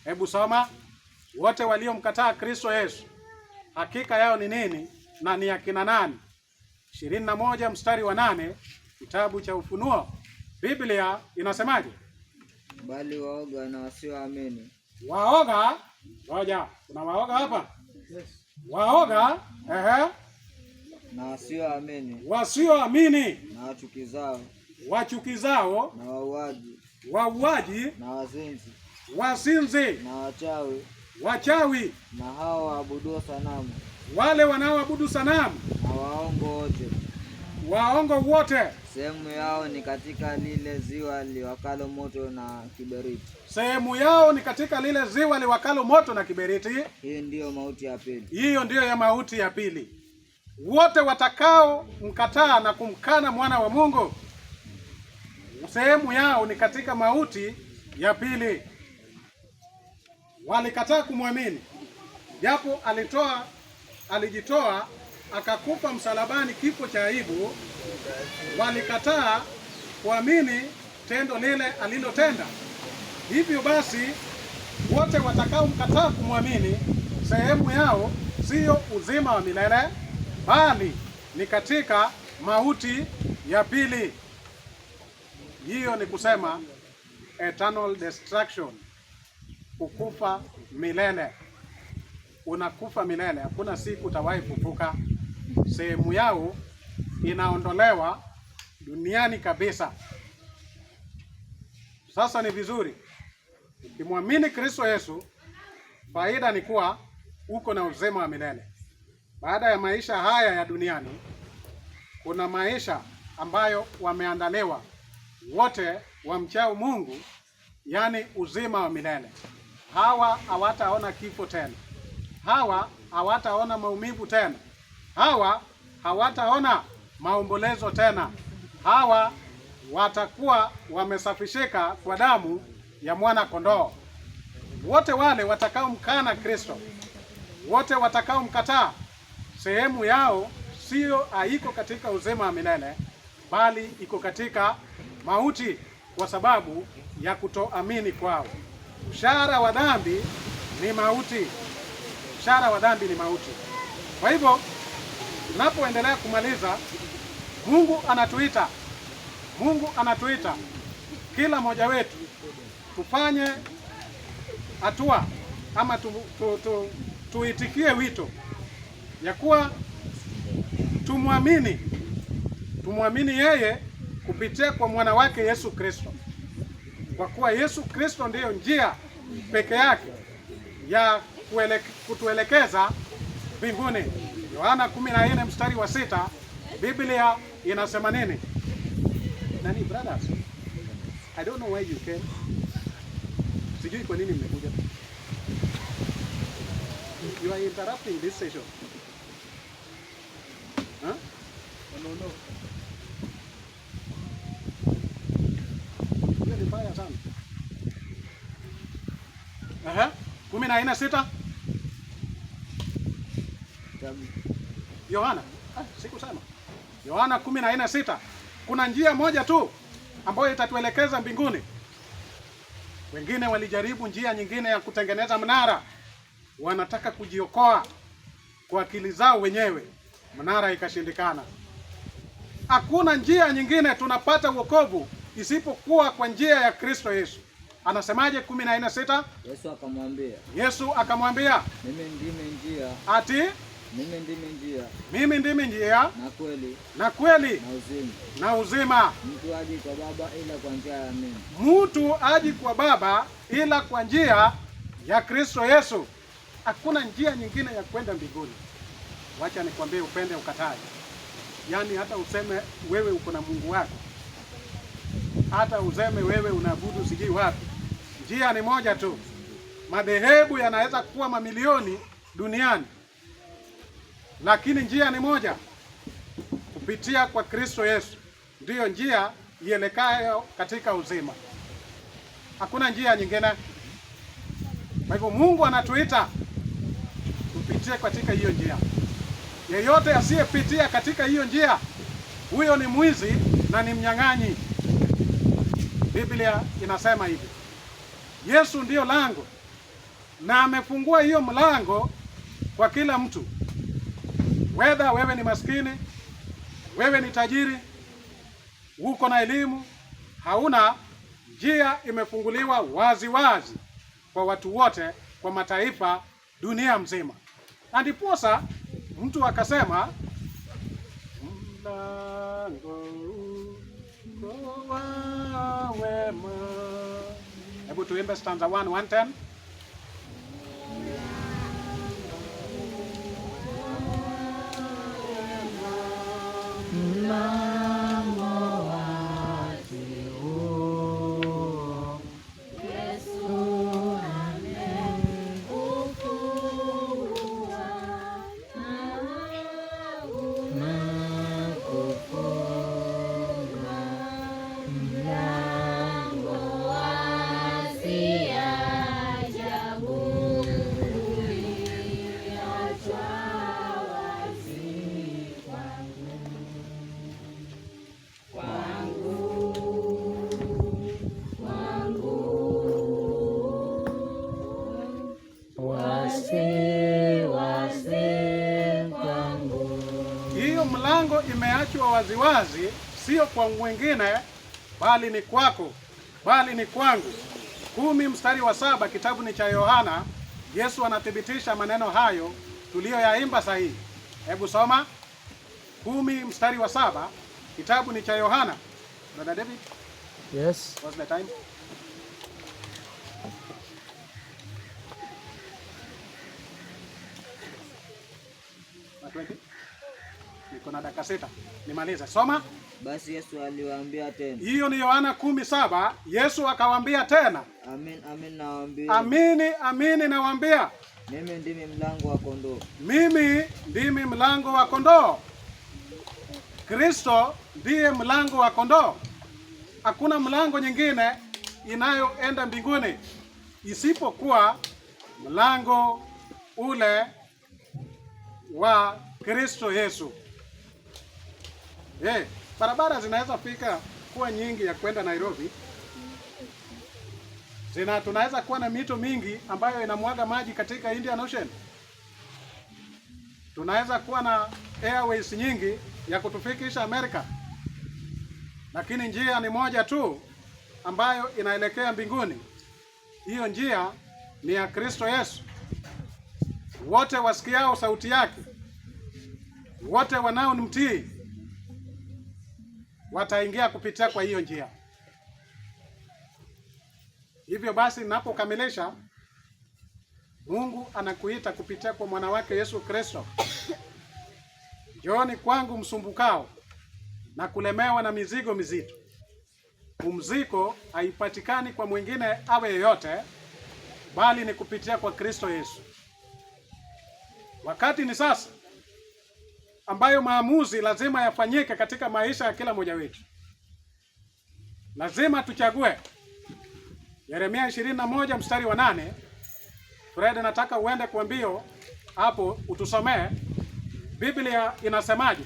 Hebu soma. Wote waliomkataa Kristo Yesu hakika yao ni nini na ni akina nani? 21 mstari wa 8 kitabu cha Ufunuo. Biblia inasemaje? Bali waoga na wasioamini. Waoga? Ngoja, kuna waoga hapa? Yes. Waoga, na wasioamini. Wasioamini. Na wachukizao. Wachukizao. Na wauaji. Wauaji. Na wazinzi. Wazinzi. Na wachawi. Wachawi. Na hao waabudu sanamu. Wale wanaoabudu sanamu. Na waongo wote. Waongo wote. Sehemu yao ni katika lile ziwa liwakalo moto na kiberiti. Sehemu yao ni katika lile ziwa liwakalo moto na kiberiti. Hii ndiyo mauti ya pili. Hiyo ndiyo ya mauti ya pili. Wote watakao mkataa na kumkana mwana wa Mungu, sehemu yao ni katika mauti ya pili. Walikataa kumwamini, japo alijitoa akakufa msalabani kifo cha aibu. Walikataa kuamini tendo lile alilotenda. Hivyo basi, wote watakao mkataa kumwamini, sehemu yao siyo uzima wa milele, bali ni katika mauti ya pili. Hiyo ni kusema eternal destruction, kukufa milele. Unakufa milele, hakuna siku utawahi kufufuka. Sehemu yao inaondolewa duniani kabisa. Sasa ni vizuri ukimwamini Kristo Yesu, faida ni kuwa uko na uzima wa milele. Baada ya maisha haya ya duniani, kuna maisha ambayo wameandaliwa wote wamchao Mungu, yani uzima wa milele. Hawa hawataona kifo tena. Hawa hawataona maumivu tena. Hawa hawataona maombolezo tena. Hawa watakuwa wamesafishika kwa damu ya mwana kondoo. Wote wale watakao mkana Kristo, wote watakao mkataa, sehemu yao sio haiko katika uzima wa milele, bali iko katika mauti, kwa sababu ya kutoamini kwao. Mshahara wa dhambi ni mauti. Mshahara wa dhambi ni mauti. Kwa hivyo tunapoendelea kumaliza, Mungu anatuita kila mmoja wetu tufanye hatua ama tuitikie wito ya kuwa tumwamini yeye kupitia kwa mwana wake Yesu Kristo, kwa kuwa Yesu Kristo ndiyo njia peke yake ya kutuelekeza mbinguni. Yohana 14 mstari wa 6, Biblia inasema nini? Nani brothers? I don't know why you came. Sijui kwa nini mmekuja. You are interrupting this session. Huh? No. Hiyo ni mbaya sana. 14:6. Yohana. Sikusema. Yohana 14:6. Kuna njia moja tu ambayo itatuelekeza mbinguni. Wengine walijaribu njia nyingine ya kutengeneza mnara. Wanataka kujiokoa kwa akili zao wenyewe. Mnara ikashindikana. Hakuna njia nyingine tunapata wokovu isipokuwa kwa njia ya Kristo Yesu. Anasemaje 14:6? Yesu akamwambia, mimi ndimi njia. Ati mimi ndimi njia na kweli na uzima. Mtu haji kwa Baba ila kwa njia ya mimi. Mtu haji kwa Baba ila kwa njia ya Kristo Yesu. Hakuna njia nyingine ya kwenda mbinguni. Wacha nikwambie, upende ukatae. Yaani hata useme wewe uko na Mungu wako, hata useme wewe unaabudu sijui wapi, njia ni moja tu. Madhehebu yanaweza kuwa mamilioni duniani, lakini njia ni moja, kupitia kwa Kristo Yesu. Ndiyo njia ielekayo katika uzima. Hakuna njia nyingine. Kwa hivyo Mungu anatuita tupitie katika hiyo njia. Yeyote asiyepitia katika hiyo njia, huyo ni mwizi na ni mnyang'anyi. Biblia inasema hivi. Yesu ndiyo lango. na amefungua hiyo mlango kwa kila mtu, whether wewe ni maskini, wewe ni tajiri, uko na elimu, hauna, njia imefunguliwa wazi wazi kwa watu wote, kwa mataifa dunia mzima. Na ndiposa mtu akasema mlango wa wema. Hebu tuimbe stanza 110. Hiyo mlango imeachwa waziwazi, sio kwa mwingine, bali ni kwako, bali ni kwangu. 10:7, kitabu ni cha Yohana. Yesu anathibitisha maneno hayo tuliyoyaimba sahihi. Hebu soma 10:7, kitabu ni cha Yohana. Brother David? Yes. What's the time? Niko na dakika 6 nimalize. Soma. Basi Yesu aliwaambia tena. Hiyo ni Yohana 10:7. Yesu akawaambia tena, Amin, amin nawaambia. amini amini nawaambia, Mimi ndimi mlango wa kondoo. mimi ndimi mlango wa kondoo. Kristo ndiye mlango wa kondoo. Hakuna mlango nyingine inayoenda mbinguni isipokuwa mlango ule wa Kristo Yesu. Barabara zinaweza fika kuwa nyingi ya kwenda Nairobi. Tunaweza kuwa na mito mingi ambayo inamwaga maji katika Indian Ocean. Tunaweza kuwa na airways nyingi ya kutufikisha Amerika. Lakini njia ni moja tu ambayo inaelekea mbinguni. Hiyo njia ni ya Kristo Yesu. Wote wasikiao sauti yake, wote wanaomtii wataingia kupitia kwa hiyo njia. Hivyo basi, ninapokamilisha, Mungu anakuita kupitia kwa mwana wake Yesu Kristo. Njooni kwangu msumbukao na kulemewa na mizigo mizito. Pumziko haipatikani kwa mwingine awe yeyote, bali ni kupitia kwa Kristo Yesu. Wakati ni sasa ambayo maamuzi lazima yafanyike katika maisha ya kila mmoja wetu. Lazima tuchague. Yeremia 21:8. Fred, nataka uende kwa mbio hapo utusomee. Biblia inasemaje?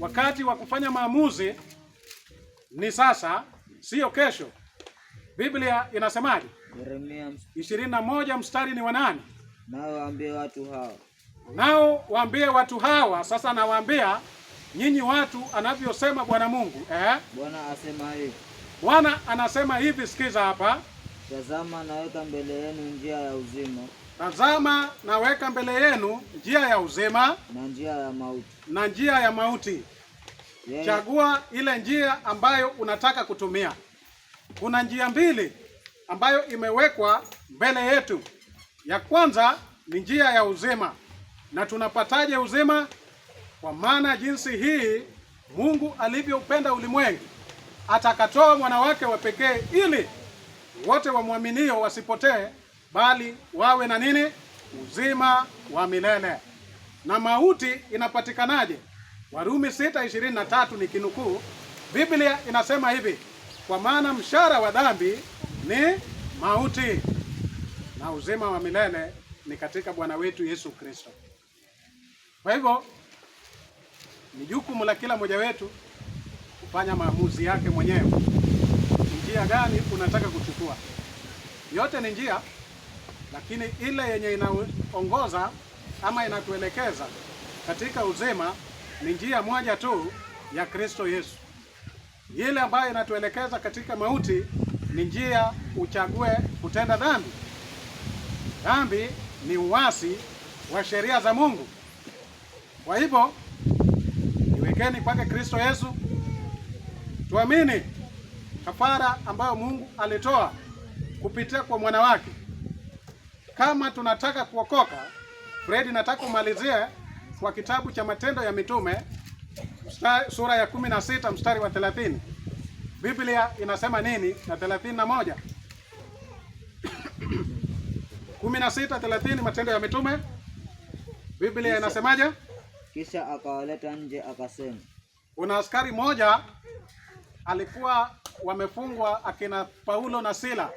Wakati wa kufanya maamuzi ni sasa, sio kesho. Biblia inasemaje? Yeremia 21:8. Nao waambie watu hawa. Nao waambie watu hawa. Sasa nawaambia nyinyi watu anavyosema Bwana Mungu. Bwana asema hivi. Bwana anasema hivi, sikiza hapa. Tazama naweka mbele yenu njia ya uzima. Tazama naweka mbele yenu njia ya uzima na njia ya mauti. Na njia ya mauti. Yeah. Chagua ile njia ambayo unataka kutumia. Kuna njia mbili ambayo imewekwa mbele yetu. Ya kwanza ni njia ya uzima. Na tunapataje uzima? Kwa maana jinsi hii Mungu alivyoupenda ulimwengu atakatoa mwana wake wa pekee, ili wote wamwaminio wasipotee, bali wawe na nini? Uzima wa milele. Na mauti inapatikanaje? Warumi 6:23 ni kinukuu. Biblia inasema hivi, kwa maana mshahara wa dhambi ni mauti, na uzima wa milele ni katika Bwana wetu Yesu Kristo. Kwa hivyo ni jukumu la kila mmoja wetu kufanya maamuzi yake mwenyewe. Njia gani unataka kuchukua? Yote ni njia. lakini ile yenye inaongoza ama inatuelekeza katika uzima ni njia moja tu ya Kristo Yesu. Ile ambayo inatuelekeza katika mauti ni njia uchague kutenda dhambi. Dhambi ni uasi wa sheria za Mungu. Kwa hivyo niwekeni kwake Kristo Yesu, tuamini kafara ambayo Mungu alitoa kupitia kwa mwana wake. Kama tunataka kuokoka, Fredi, nataka umalizie kwa kitabu cha Matendo ya Mitume sura ya 16 mstari wa 30. Biblia inasema nini na 31? 16:30 Matendo ya Mitume. Biblia inasemaje? Kisha akawaleta nje akasema. Kuna askari moja alikuwa wamefungwa akina Paulo na Sila,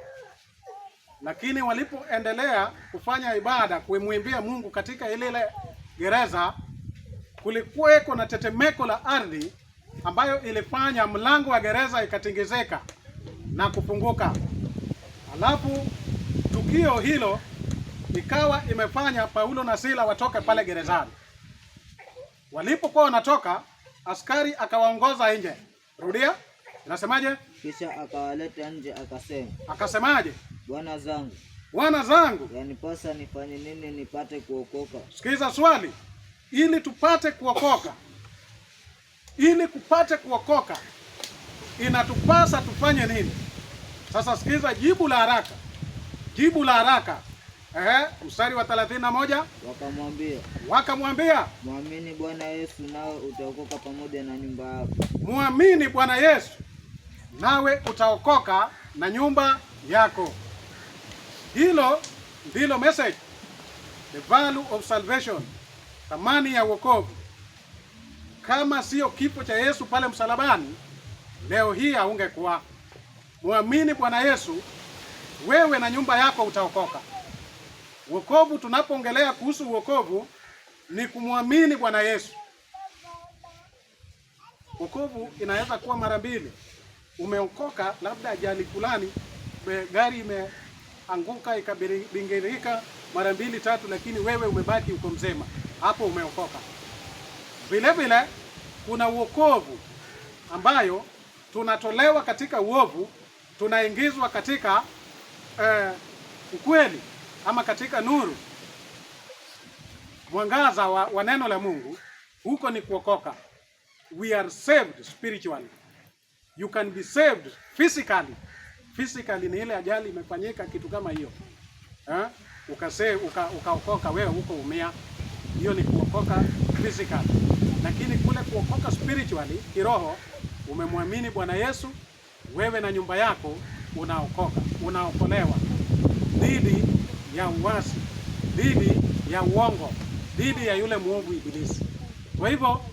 lakini walipoendelea kufanya ibada kumwimbia Mungu katika ile gereza, kulikuweko na tetemeko la ardhi ambayo ilifanya mlango wa gereza ikatingizeka na kufunguka. Alafu tukio hilo ikawa imefanya Paulo na Sila watoke pale gerezani. Walipokuwa wanatoka, askari akawaongoza nje. Rudia, inasemaje? Kisha akawaleta nje akasema. Akasemaje? Bwana zangu, Bwana zangu, yanipasa nifanye nini nipate kuokoka? Sikiza swali. Ili tupate kuokoka, ili kupate kuokoka, inatupasa tufanye nini? Sasa sikiza jibu la haraka. Jibu la haraka. Mstari wa 31. Wakamwambia, muamini Bwana Yesu nawe utaokoka pamoja na nyumba yako. Muamini Bwana Yesu nawe utaokoka na nyumba yako. Hilo ndilo message. The value of salvation. Thamani ya wokovu. Kama sio kifo cha Yesu pale msalabani, leo hii haungekuwa. Muamini Bwana Yesu, wewe na nyumba yako utaokoka. Wokovu, tunapoongelea kuhusu wokovu ni kumwamini Bwana Yesu. Wokovu inaweza kuwa mara mbili. Umeokoka labda ajali fulani, gari imeanguka ikabingirika mara 2 3, lakini wewe umebaki uko mzima. Hapo umeokoka. Vile vile kuna wokovu ambayo tunatolewa katika uovu, tunaingizwa katika ukweli ama katika nuru, mwangaza wa neno la Mungu. Huko ni kuokoka. We are saved spiritually. You can be saved physically. Physically ni ile ajali imefanyika kitu kama hiyo. Ukaokoka wewe huko umea. Hiyo ni kuokoka physically. Lakini kule kuokoka spiritually, kiroho, umemwamini Bwana Yesu, wewe na nyumba yako unaokoka, unaokolewa dhidi ya uasi, dhidi ya uongo, dhidi ya yule muovu ibilisi. Kwa hivyo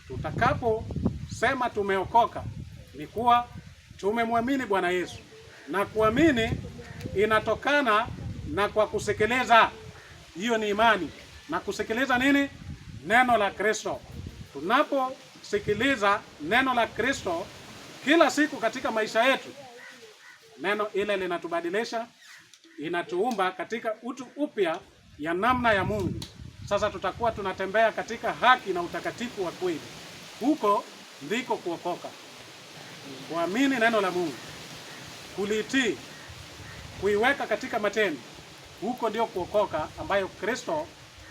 tutakaposema tumeokoka ni kuwa tumemwamini Bwana Yesu, na kuamini inatokana na kwa kusekeleza. Hiyo ni imani. Na kusekeleza nini? Neno la Kristo. Tunaposikiliza neno la Kristo kila siku katika maisha yetu, neno ile linatubadilisha, inatuumba katika utu upya ya namna ya Mungu. Sasa tutakuwa tunatembea katika haki na utakatifu wa kweli. Huko ndiko kuokoka. Kuamini neno la Mungu, kulitii, kuiweka katika matendo, huko ndio kuokoka ambayo Kristo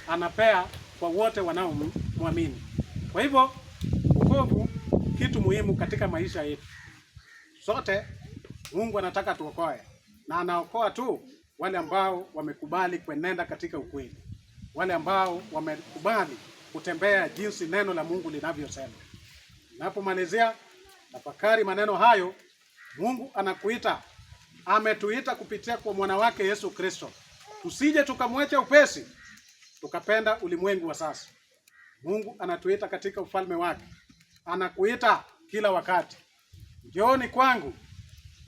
anapea kwa wote wanaomwamini. Kwa hivyo wokovu kitu muhimu katika maisha yetu. Sote Mungu anataka tuokoe, na anaokoa tu wale ambao wamekubali kuenenda katika ukweli, wale ambao wamekubali kutembea jinsi neno la Mungu linavyosema. Napomalizia tafakari maneno hayo, Mungu anakuita, ametuita kupitia kwa mwana wake Yesu Kristo. Tusije tukamwacha upesi, tukapenda ulimwengu wa sasa. Mungu anatuita katika ufalme wake. Anakuita kila wakati. Njooni kwangu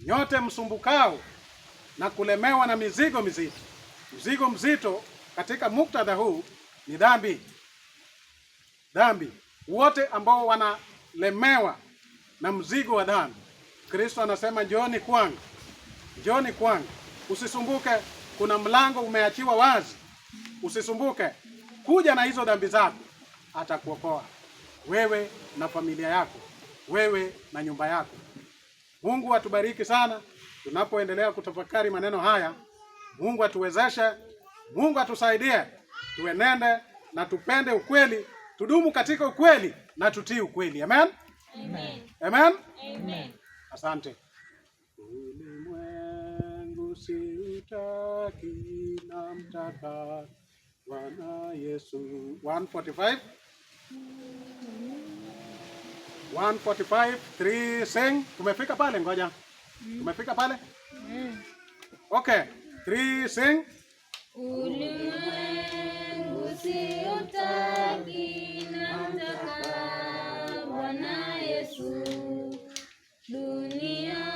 nyote msumbukao na kulemewa na mizigo mizito. Mzigo mzito katika muktadha huu ni dhambi. Dhambi. Wote ambao wanalemewa na mzigo wa dhambi, Kristo anasema njooni kwangu. Njooni kwangu. Usisumbuke kuna mlango umeachiwa wazi. Usisumbuke, kuja na hizo dhambi zako, atakuokoa wewe na familia yako, wewe na nyumba yako. Mungu atubariki sana tunapoendelea kutafakari maneno haya. Mungu atuwezeshe, Mungu atusaidie, tuenende na tupende ukweli, tudumu katika ukweli na tutii ukweli. Amen? Amen. Amen? Amen. Asante. Ulimwengu siutaki, namtaka Bwana Yesu. 145 145 3 sing. Tumefika pale, ngoja. Tumefika pale? Okay. 3 sing. Ulimwengu siutaki, namtaka Bwana Yesu. Dunia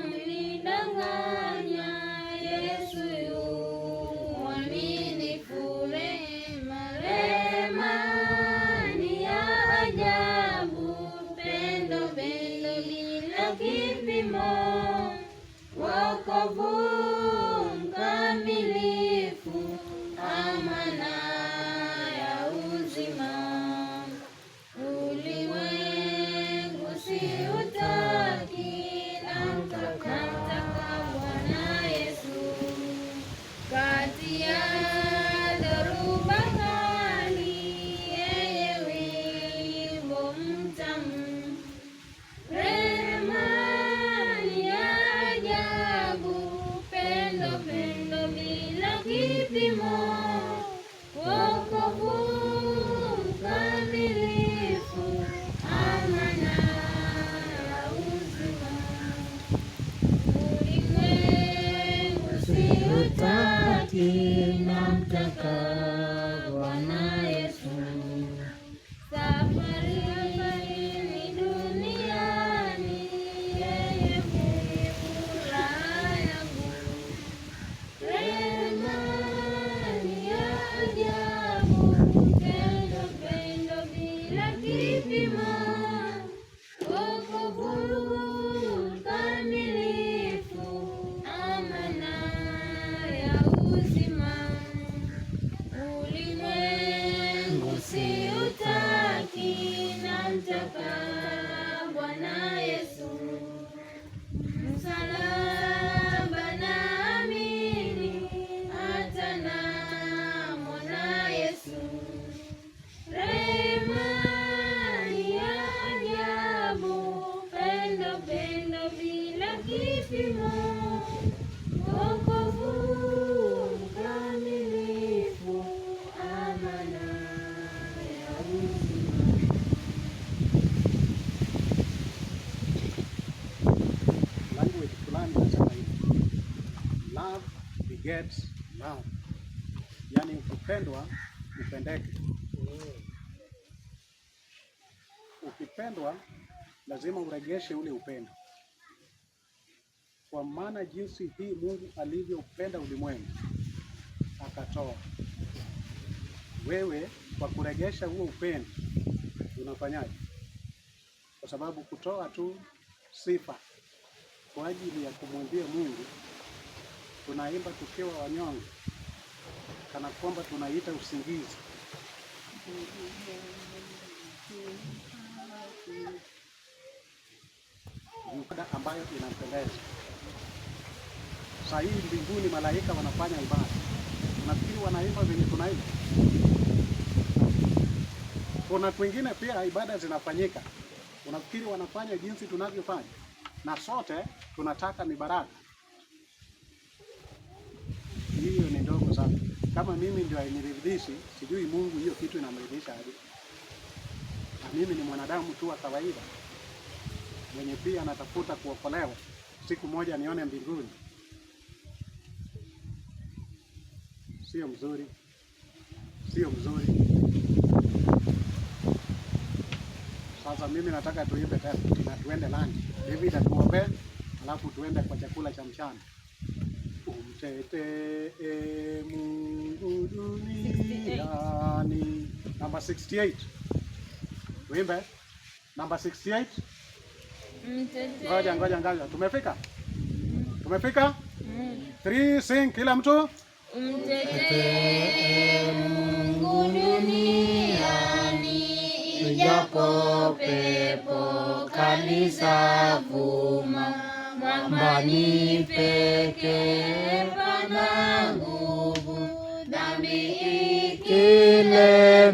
mlidanganya, Yesu yu mwaminifu. Rehema ni ya ajabu, pendo bila kipimo, wokovu mkamilifu, amana ya uzima. Ulimwengu siutaki, namtaka Bwana Yesu. Kati ya dhoruba kali, yeye wimbo mtamu. Rehema ni ya ajabu, pendo bila kipimo, wokovu mkamilifu, amana ya uzima. Ulimwengu siutaki, namtaka Bwana Yesu. Safarini duniani, yeye ndiye furaha yangu. Rehema ni ya ajabu, pendo bila kipimo, wokovu mkamilifu, amana ya uzima. Ulimwengu siutaki, namtaka Bwana Yesu. Msalaba naamini, hata namwona Yesu. Rehema ni ya ajabu, pendo bila kipimo, wokovu mkamilifu, amana ya uzima. Language fulani inasema hivi. Love begets love. Yaani ukipendwa upendeke. Ukipendwa lazima uregeshe ule upendo. Kwa maana jinsi hii Mungu alivyoupenda ulimwengu akatoa. Wewe kwa kuregesha huo upendo unafanyaje? Kwa sababu kutoa tu sifa kwa ajili ya kumwimbia Mungu, tunaimba tukiwa wanyonge, kana kwamba tunaita usingizi. Ibada ambayo inampendeza. Saa hii mbinguni malaika wanafanya ibada. Unafikiri wanaimba venye tunaimba? Kuna kwingine pia ibada zinafanyika. Unafikiri wanafanya jinsi tunavyofanya? Na sote tunataka mibaraka. Hiyo ni ndogo sana. Kama mimi ndio hainiridhishi, sijui Mungu hiyo kitu inamridhisha aje. Na mimi ni mwanadamu tu wa kawaida mwenye pia anatafuta kuokolewa, siku moja nione mbinguni. Sio mzuri, sio mzuri. Sasa mimi nataka tuimbe tena na tuende lunch. David atuombe, alafu tuende kwa chakula cha mchana. Umtetee Mungu duniani. Number 68. Tuimbe number 68. Ngoja. Tumefika? Tumefika? 3 sing kila mtu. Mtetee Mungu duniani, ijapo pepo kali zavuma, mwambani pekee pana nguvu, dhambi ikilemea.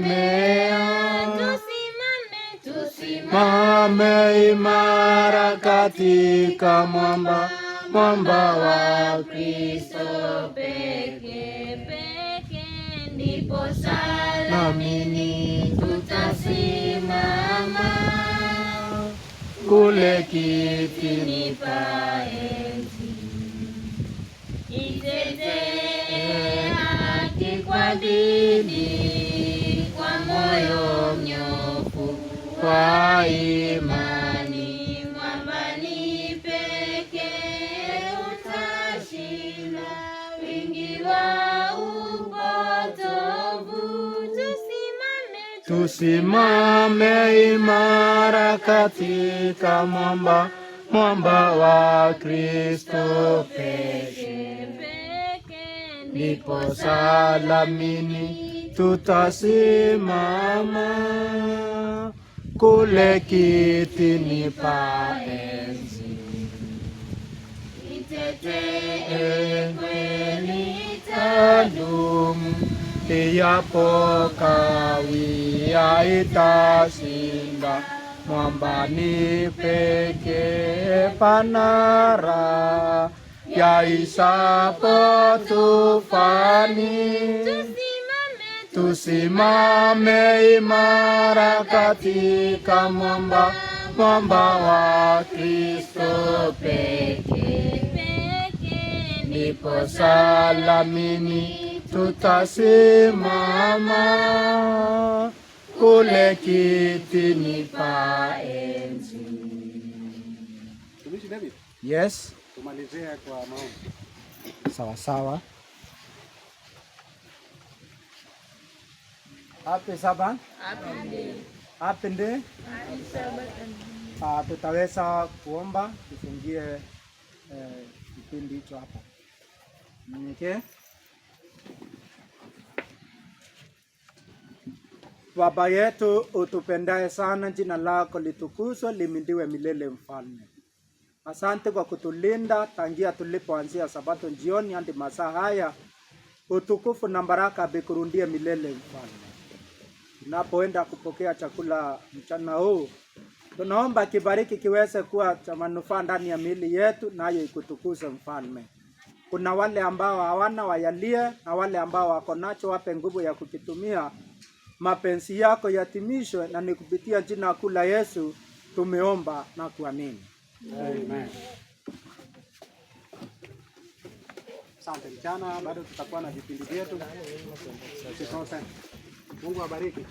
Tusimame imara katika mwamba wa Kristo peke, ndipo salamini tutasimama, kule kitini pa enzi. Itetee haki kwa bidii, kwa moyo mnyofu, kwa imani, mwambani pekee utashinda wingi wa upotovu. Tusimame imara katika mwamba wa Kristo peke, ndipo salamini tutasimama, kule kitini pa enzi. Itetee kweli itadumu, ijapo kawia itashinda, mwambani pekee pana raha, yaisapo tufani. Tusimame imara katika mwamba wa Kristo peke, ndipo salamini tutasimama, kule kitini pa enzi. Tumishi David. Yes. Tumalizie kwa maombi. Sawa. Happy Sabbath. Happy day. Tutaweza kuomba tufungie kipindi hicho hapa. Okay. Baba yetu utupendaye sana, jina lako litukuzwe, limidiwe milele mfalme. Asante kwa kutulinda tangia tulipoanzia Sabato jioni hadi masaa haya. Utukufu na baraka bikurundie milele mfalme. Tunapoenda kupokea chakula mchana huu, tunaomba kibariki kiweze kuwa cha manufaa ndani ya miili yetu, nayo ikutukuze mfalme. Kuna wale ambao hawana wayalie, na wale ambao wako nacho wape nguvu ya kukitumia. Mapenzi yako yatimishwe, na ni kupitia jina kuu la Yesu tumeomba na kuamini. Amen. Asante mchana, bado tutakuwa na vipindi vyetu. Usikose. Mungu abariki.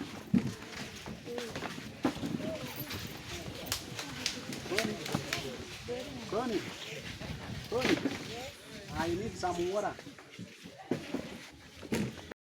Koni. I need some water.